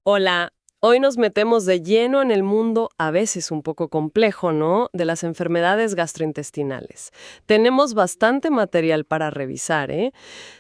Hola, hoy nos metemos de lleno en el mundo, a veces un poco complejo, ¿no?, de las enfermedades gastrointestinales. Tenemos bastante material para revisar, ¿eh?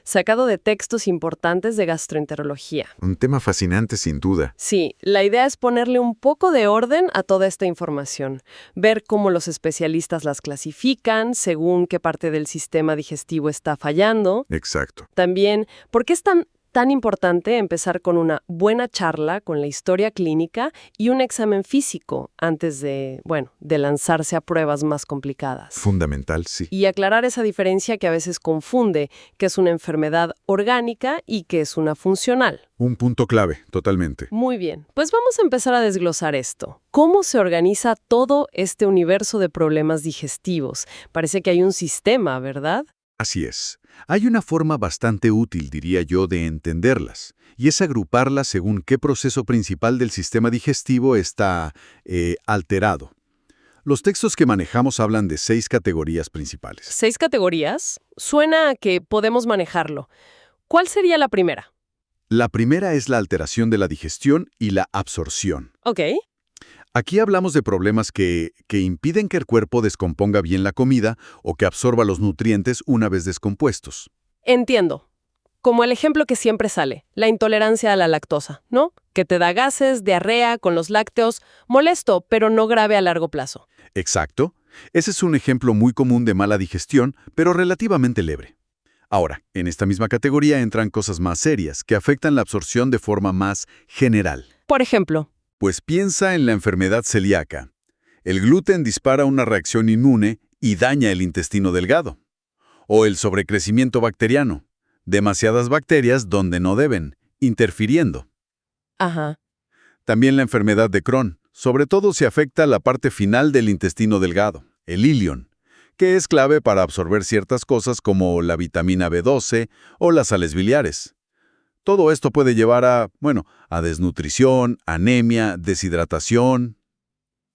Sacado de textos importantes de gastroenterología. Un tema fascinante sin duda. Sí, la idea es ponerle un poco de orden a toda esta información, ver cómo los especialistas las clasifican, según qué parte del sistema digestivo está fallando. Exacto. También, ¿por qué es tan importante empezar con una buena charla con la historia clínica y un examen físico antes de lanzarse a pruebas más complicadas? Fundamental, sí. Y aclarar esa diferencia que a veces confunde, que es una enfermedad orgánica y que es una funcional. Un punto clave, totalmente. Muy bien, pues vamos a empezar a desglosar esto. ¿Cómo se organiza todo este universo de problemas digestivos? Parece que hay un sistema, ¿verdad? Así es. Hay una forma bastante útil, diría yo, de entenderlas, y es agruparlas según qué proceso principal del sistema digestivo está alterado. Los textos que manejamos hablan de 6 categorías principales. 6 categorías. Suena a que podemos manejarlo. ¿Cuál sería la primera? La primera es la alteración de la digestión y la absorción. Ok. Aquí hablamos de problemas que impiden que el cuerpo descomponga bien la comida o que absorba los nutrientes una vez descompuestos. Entiendo. Como el ejemplo que siempre sale, la intolerancia a la lactosa, ¿no? Que te da gases, diarrea con los lácteos, molesto, pero no grave a largo plazo. Exacto. Ese es un ejemplo muy común de mala digestión, pero relativamente leve. Ahora, en esta misma categoría entran cosas más serias, que afectan la absorción de forma más general. Por ejemplo, Pues piensa en la enfermedad celíaca. El gluten dispara una reacción inmune y daña el intestino delgado. O el sobrecrecimiento bacteriano. Demasiadas bacterias donde no deben, interfiriendo. ajá. También la enfermedad de Crohn, sobre todo si afecta la parte final del intestino delgado, el ilion, que es clave para absorber ciertas cosas como la vitamina B12 o las sales biliares. Todo esto puede llevar a desnutrición, anemia, deshidratación.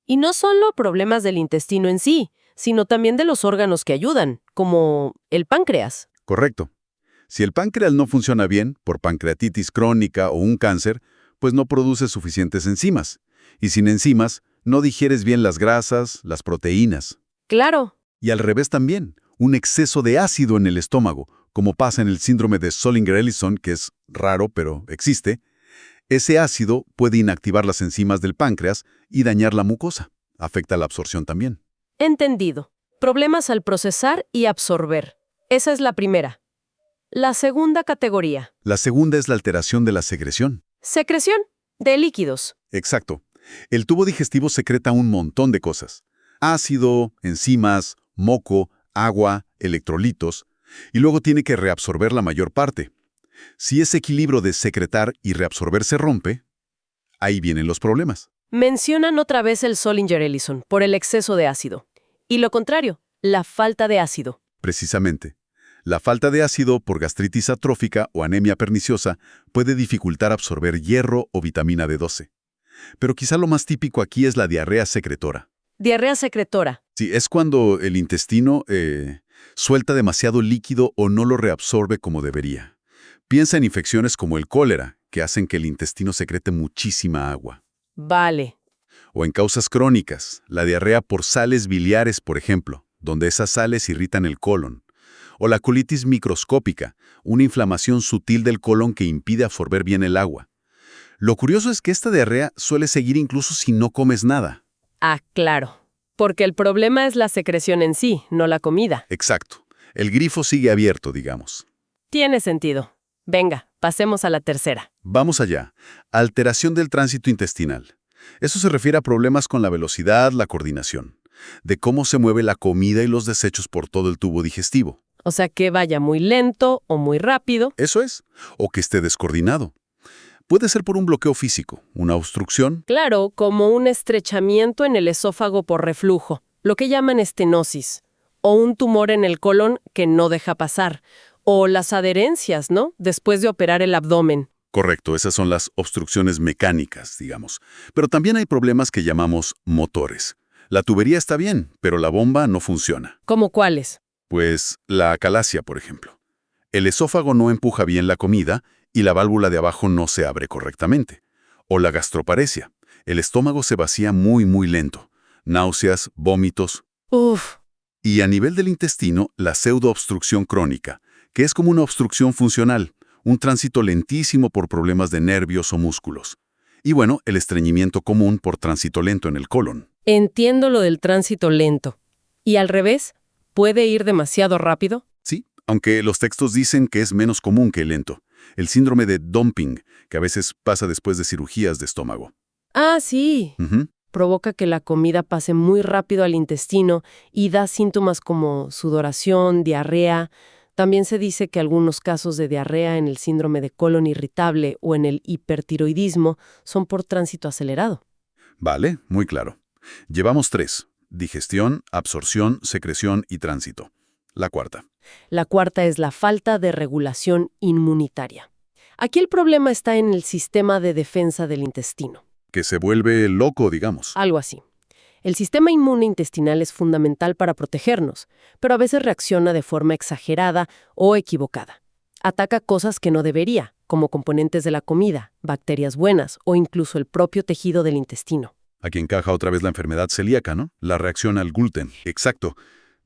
Y no solo problemas del intestino en sí, sino también de los órganos que ayudan, como el páncreas. Correcto. Si el páncreas no funciona bien, por pancreatitis crónica o un cáncer, pues no produce suficientes enzimas. Y sin enzimas, no digieres bien las grasas, las proteínas. Claro. Y al revés también, un exceso de ácido en el estómago, como pasa en el síndrome de Zollinger-Ellison, que es raro pero existe. Ese ácido puede inactivar las enzimas del páncreas y dañar la mucosa. Afecta la absorción también. Entendido. Problemas al procesar y absorber. Esa es la primera. La segunda categoría. La segunda es la alteración de la secreción. Secreción de líquidos. Exacto. El tubo digestivo secreta un montón de cosas. Ácido, enzimas, moco, agua, electrolitos, y luego tiene que reabsorber la mayor parte. Si ese equilibrio de secretar y reabsorber se rompe, ahí vienen los problemas. Mencionan otra vez el Zollinger-Ellison por el exceso de ácido. Y lo contrario, la falta de ácido. Precisamente. La falta de ácido por gastritis atrófica o anemia perniciosa puede dificultar absorber hierro o vitamina B12. Pero quizá lo más típico aquí es la diarrea secretora. Diarrea secretora. Sí, es cuando el intestino suelta demasiado líquido o no lo reabsorbe como debería. Piensa en infecciones como el cólera, que hacen que el intestino secrete muchísima agua. Vale. O en causas crónicas, la diarrea por sales biliares, por ejemplo, donde esas sales irritan el colon. O la colitis microscópica, una inflamación sutil del colon que impide absorber bien el agua. Lo curioso es que esta diarrea suele seguir incluso si no comes nada. Ah, claro. Porque el problema es la secreción en sí, no la comida. Exacto. El grifo sigue abierto, digamos. Tiene sentido. Venga, pasemos a la tercera. Vamos allá. Alteración del tránsito intestinal. Eso se refiere a problemas con la velocidad, la coordinación, de cómo se mueve la comida y los desechos por todo el tubo digestivo. O sea, que vaya muy lento o muy rápido. Eso es. O que esté descoordinado. Puede ser por un bloqueo físico, una obstrucción. Claro, como un estrechamiento en el esófago por reflujo, lo que llaman estenosis. O un tumor en el colon que no deja pasar. O las adherencias, ¿no?, después de operar el abdomen. Correcto, esas son las obstrucciones mecánicas, digamos. Pero también hay problemas que llamamos motores. La tubería está bien, pero la bomba no funciona. ¿Cómo cuáles? Pues la acalasia, por ejemplo. El esófago no empuja bien la comida y la válvula de abajo no se abre correctamente. O la gastroparesia. El estómago se vacía muy lento. Náuseas, vómitos. Uf, Y a nivel del intestino, la pseudoobstrucción crónica, que es como una obstrucción funcional, un tránsito lentísimo por problemas de nervios o músculos. Y bueno, el estreñimiento común por tránsito lento en el colon. entiendo lo del tránsito lento. ¿Y al revés? ¿Puede ir demasiado rápido? Sí, aunque los textos dicen que es menos común que el lento. El síndrome de dumping, que a veces pasa después de cirugías de estómago. Ah, sí. Ujú. Provoca que la comida pase muy rápido al intestino y da síntomas como sudoración, diarrea. También se dice que algunos casos de diarrea en el síndrome de colon irritable o en el hipertiroidismo son por tránsito acelerado. Vale, muy claro. Llevamos 3: digestión, absorción, secreción y tránsito. La cuarta. La cuarta es la falta de regulación inmunitaria. Aquí el problema está en el sistema de defensa del intestino. Que se vuelve loco, digamos. Algo así. El sistema inmune intestinal es fundamental para protegernos, pero a veces reacciona de forma exagerada o equivocada. Ataca cosas que no debería, como componentes de la comida, bacterias buenas o incluso el propio tejido del intestino. Aquí encaja otra vez la enfermedad celíaca, ¿no? La reacción al gluten. Exacto.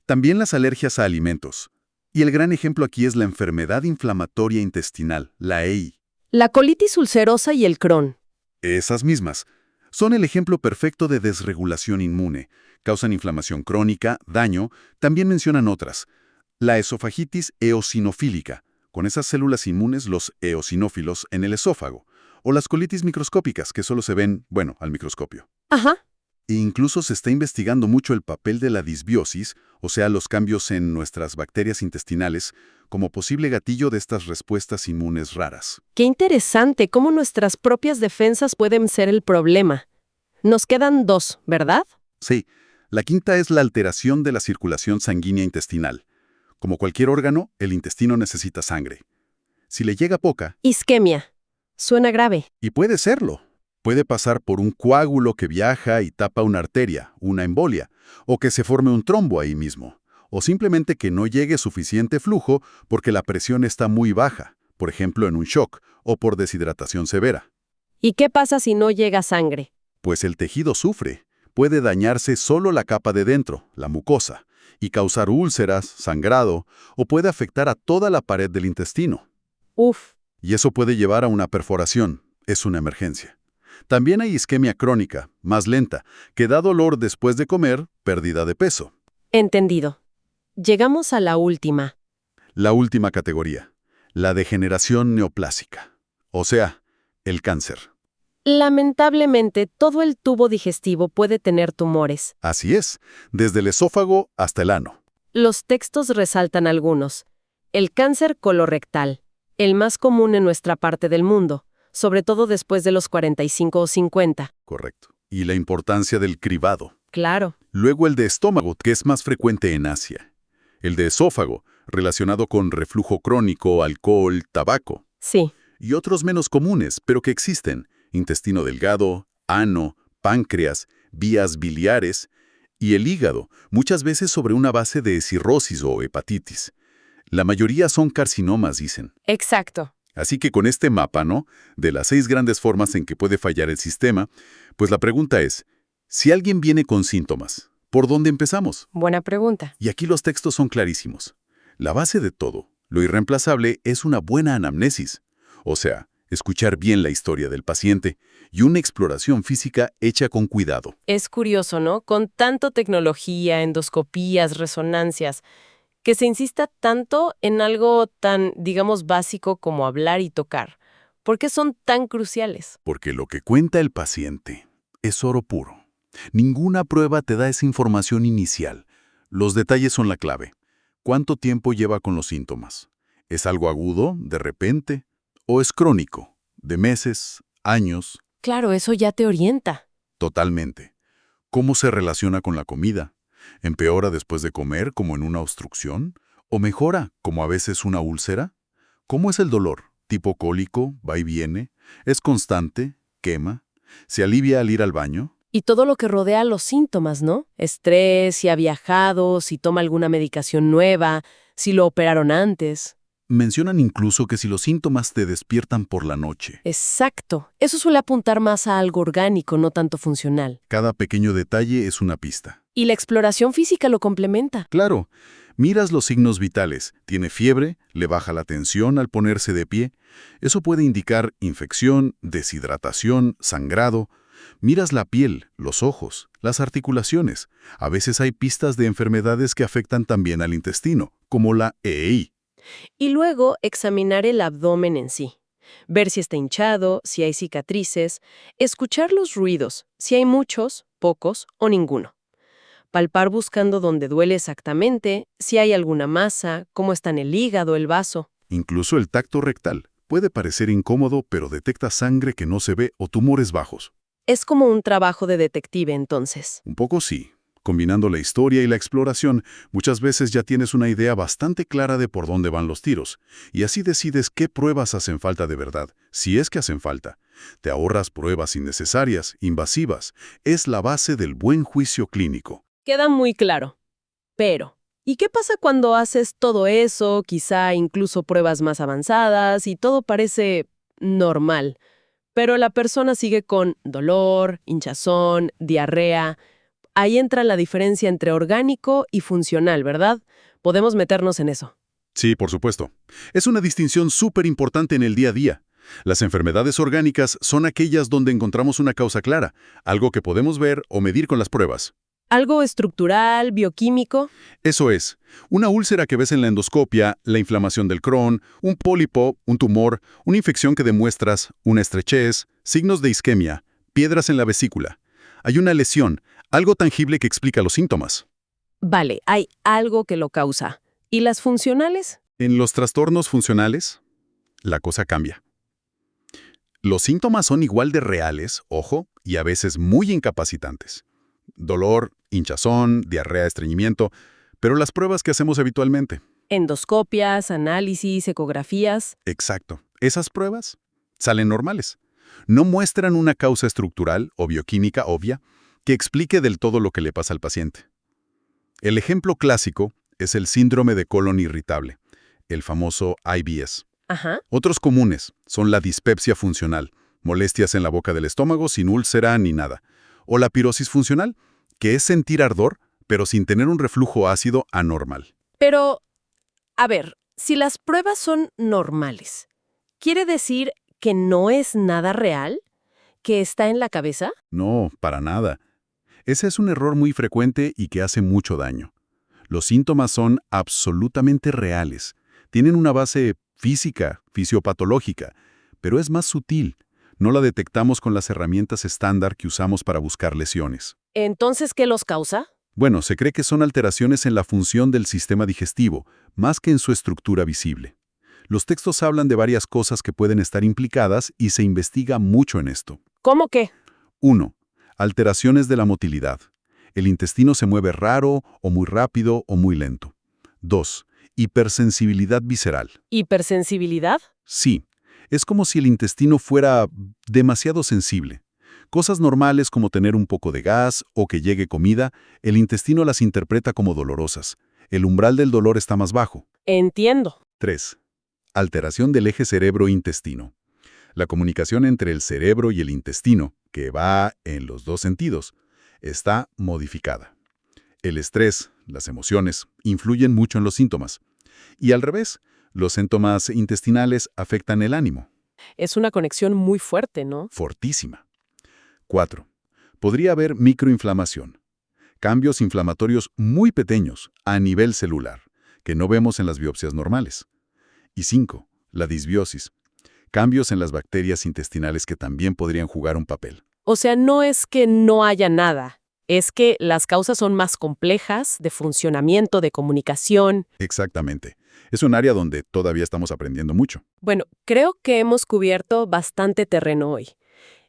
También las alergias a alimentos. Y el gran ejemplo aquí es la enfermedad inflamatoria intestinal, la EI. La colitis ulcerosa y el Crohn. Esas mismas. Son el ejemplo perfecto de desregulación inmune. Causan inflamación crónica, daño, también mencionan otras. La esofagitis eosinofílica, con esas células inmunes, los eosinófilos, en el esófago. O las colitis microscópicas, que solo se ven, bueno, al microscopio. Ajá. E incluso se está investigando mucho el papel de la disbiosis, o sea, los cambios en nuestras bacterias intestinales, como posible gatillo de estas respuestas inmunes raras. Qué interesante cómo nuestras propias defensas pueden ser el problema. Nos quedan 2, ¿verdad? Sí, la quinta es la alteración de la circulación sanguínea intestinal. Como cualquier órgano, el intestino necesita sangre. Si le llega poca, Isquemia. Suena grave. y puede serlo, puede pasar por un coágulo que viaja y tapa una arteria, una embolia, o que se forme un trombo ahí mismo, o simplemente que no llegue suficiente flujo porque la presión está muy baja, por ejemplo en un shock o por deshidratación severa. ¿Y qué pasa si no llega sangre? Pues el tejido sufre, puede dañarse solo la capa de dentro, la mucosa, y causar úlceras, sangrado, o puede afectar a toda la pared del intestino. Uf. Y eso puede llevar a una perforación, es una emergencia. También hay isquemia crónica, más lenta, que da dolor después de comer, pérdida de peso. Entendido. Llegamos a la última. La última categoría, la degeneración neoplásica, o sea, el cáncer. Lamentablemente, todo el tubo digestivo puede tener tumores. Así es, desde el esófago hasta el ano. Los textos resaltan algunos. El cáncer colorectal, el más común en nuestra parte del mundo, sobre todo después de los 45 o 50. Correcto. Y la importancia del cribado. Claro. Luego el de estómago, que es más frecuente en Asia. El de esófago, relacionado con reflujo crónico, alcohol, tabaco. Sí. Y otros menos comunes, pero que existen. Intestino delgado, ano, páncreas, vías biliares y el hígado, muchas veces sobre una base de cirrosis o hepatitis. La mayoría son carcinomas, dicen. Exacto. Así que con este mapa, ¿no?, de las 6 grandes formas en que puede fallar el sistema, pues la pregunta es, si alguien viene con síntomas, ¿por dónde empezamos? Buena pregunta. Y aquí los textos son clarísimos. La base de todo, lo irreemplazable, es una buena anamnesis. O sea, escuchar bien la historia del paciente y una exploración física hecha con cuidado. Es curioso, ¿no? Con tanto tecnología, endoscopías, resonancias, que se insista tanto en algo tan, digamos, básico como hablar y tocar. ¿Por qué son tan cruciales? Porque lo que cuenta el paciente es oro puro. Ninguna prueba te da esa información inicial. Los detalles son la clave. ¿Cuánto tiempo lleva con los síntomas? ¿Es algo agudo, de repente? ¿O es crónico, de meses, años? Claro, eso ya te orienta. Totalmente. ¿Cómo se relaciona con la comida? ¿Empeora después de comer, como en una obstrucción? ¿O mejora, como a veces una úlcera? ¿Cómo es el dolor? ¿Tipo cólico? ¿Va y viene? ¿Es constante? ¿Quema? ¿Se alivia al ir al baño? Y todo lo que rodea los síntomas, ¿no? Estrés, si ha viajado, si toma alguna medicación nueva, si lo operaron antes. mencionan incluso que si los síntomas te despiertan por la noche. Exacto. Eso suele apuntar más a algo orgánico, no tanto funcional. Cada pequeño detalle es una pista. Y la exploración física lo complementa. Claro, miras los signos vitales. Tiene fiebre, le baja la tensión al ponerse de pie. Eso puede indicar infección, deshidratación, sangrado. Miras la piel, los ojos, las articulaciones. A veces hay pistas de enfermedades que afectan también al intestino, como la EEI. Y luego examinar el abdomen en sí. Ver si está hinchado, si hay cicatrices. Escuchar los ruidos, si hay muchos, pocos o ninguno. Palpar buscando dónde duele exactamente, si hay alguna masa, cómo está en el hígado, el vaso. Incluso el tacto rectal. Puede parecer incómodo, pero detecta sangre que no se ve o tumores bajos. Es como un trabajo de detective entonces. Un poco sí. Combinando la historia y la exploración, muchas veces ya tienes una idea bastante clara de por dónde van los tiros, y así decides qué pruebas hacen falta de verdad, si es que hacen falta. Te ahorras pruebas innecesarias, invasivas. Es la base del buen juicio clínico. Queda muy claro. Pero, ¿y qué pasa cuando haces todo eso, quizá incluso pruebas más avanzadas, y todo parece normal? Pero la persona sigue con dolor, hinchazón, diarrea. Ahí entra la diferencia entre orgánico y funcional, ¿verdad? Podemos meternos en eso. Sí, por supuesto. Es una distinción súper importante en el día a día. Las enfermedades orgánicas son aquellas donde encontramos una causa clara, algo que podemos ver o medir con las pruebas. ¿Algo estructural, bioquímico? Eso es, una úlcera que ves en la endoscopia, la inflamación del Crohn, un pólipo, un tumor, una infección que demuestras, una estrechez, signos de isquemia, piedras en la vesícula. Hay una lesión, algo tangible que explica los síntomas. Vale, hay algo que lo causa. ¿Y las funcionales? En los trastornos funcionales, la cosa cambia. Los síntomas son igual de reales, ojo, y a veces muy incapacitantes. Dolor, hinchazón, diarrea, estreñimiento, pero las pruebas que hacemos habitualmente. Endoscopias, análisis, ecografías. Exacto. Esas pruebas salen normales. No muestran una causa estructural o bioquímica obvia que explique del todo lo que le pasa al paciente. El ejemplo clásico es el síndrome de colon irritable, el famoso IBS. Ajá. Otros comunes son la dispepsia funcional, molestias en la boca del estómago sin úlcera ni nada, o la pirosis funcional, que es sentir ardor, pero sin tener un reflujo ácido anormal. Pero, a ver, si las pruebas son normales, ¿quiere decir que no es nada real? ¿Que está en la cabeza? No, para nada. Ese es un error muy frecuente y que hace mucho daño. Los síntomas son absolutamente reales. Tienen una base física, fisiopatológica, pero es más sutil. No la detectamos con las herramientas estándar que usamos para buscar lesiones. Entonces, ¿qué los causa? Bueno, se cree que son alteraciones en la función del sistema digestivo, más que en su estructura visible. Los textos hablan de varias cosas que pueden estar implicadas y se investiga mucho en esto. ¿Cómo qué? 1. Alteraciones de la motilidad. El intestino se mueve raro, o muy rápido, o muy lento. 2. Hipersensibilidad visceral. ¿Hipersensibilidad? Sí, es como si el intestino fuera demasiado sensible. Cosas normales como tener un poco de gas o que llegue comida, el intestino las interpreta como dolorosas. El umbral del dolor está más bajo. Entiendo. 3. Alteración del eje cerebro-intestino. La comunicación entre el cerebro y el intestino, que va en los dos sentidos, está modificada. El estrés, las emociones, influyen mucho en los síntomas. Y al revés, los síntomas intestinales afectan el ánimo. Es una conexión muy fuerte, ¿no? Fortísima. 4. Podría haber microinflamación. Cambios inflamatorios muy pequeños a nivel celular, que no vemos en las biopsias normales. Y 5. La disbiosis. Cambios en las bacterias intestinales que también podrían jugar un papel. O sea, no es que no haya nada, es que las causas son más complejas, de funcionamiento, de comunicación. Exactamente. Es un área donde todavía estamos aprendiendo mucho. Bueno, creo que hemos cubierto bastante terreno hoy.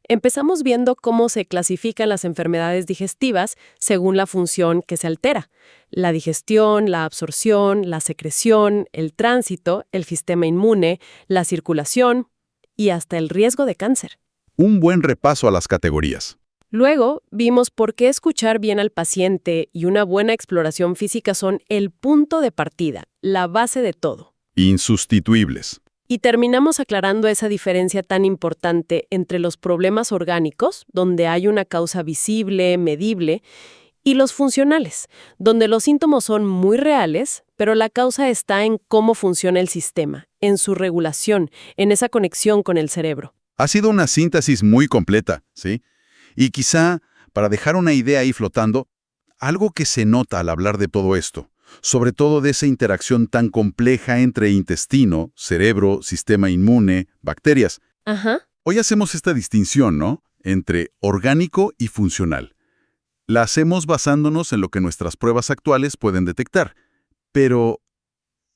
Empezamos viendo cómo se clasifican las enfermedades digestivas según la función que se altera. La digestión, la absorción, la secreción, el tránsito, el sistema inmune, la circulación y hasta el riesgo de cáncer. Un buen repaso a las categorías. Luego, vimos por qué escuchar bien al paciente y una buena exploración física son el punto de partida, la base de todo. Insustituibles. Y terminamos aclarando esa diferencia tan importante entre los problemas orgánicos, donde hay una causa visible, medible, y los funcionales, donde los síntomas son muy reales, pero la causa está en cómo funciona el sistema, en su regulación, en esa conexión con el cerebro. Ha sido una síntesis muy completa, ¿sí? Y quizá, para dejar una idea ahí flotando, algo que se nota al hablar de todo esto, sobre todo de esa interacción tan compleja entre intestino, cerebro, sistema inmune, bacterias. Ajá. Hoy hacemos esta distinción, ¿no?, entre orgánico y funcional. La hacemos basándonos en lo que nuestras pruebas actuales pueden detectar. Pero,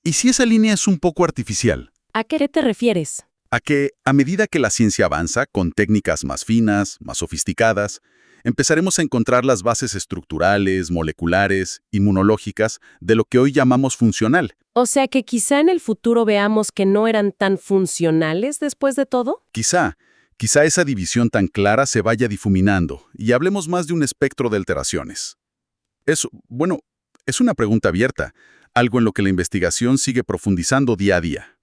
¿y si esa línea es un poco artificial? ¿A qué te refieres? A que, a medida que la ciencia avanza, con técnicas más finas, más sofisticadas, empezaremos a encontrar las bases estructurales, moleculares, inmunológicas de lo que hoy llamamos funcional. O sea que quizá en el futuro veamos que no eran tan funcionales después de todo. Quizá esa división tan clara se vaya difuminando y hablemos más de un espectro de alteraciones. Bueno, es una pregunta abierta, algo en lo que la investigación sigue profundizando día a día.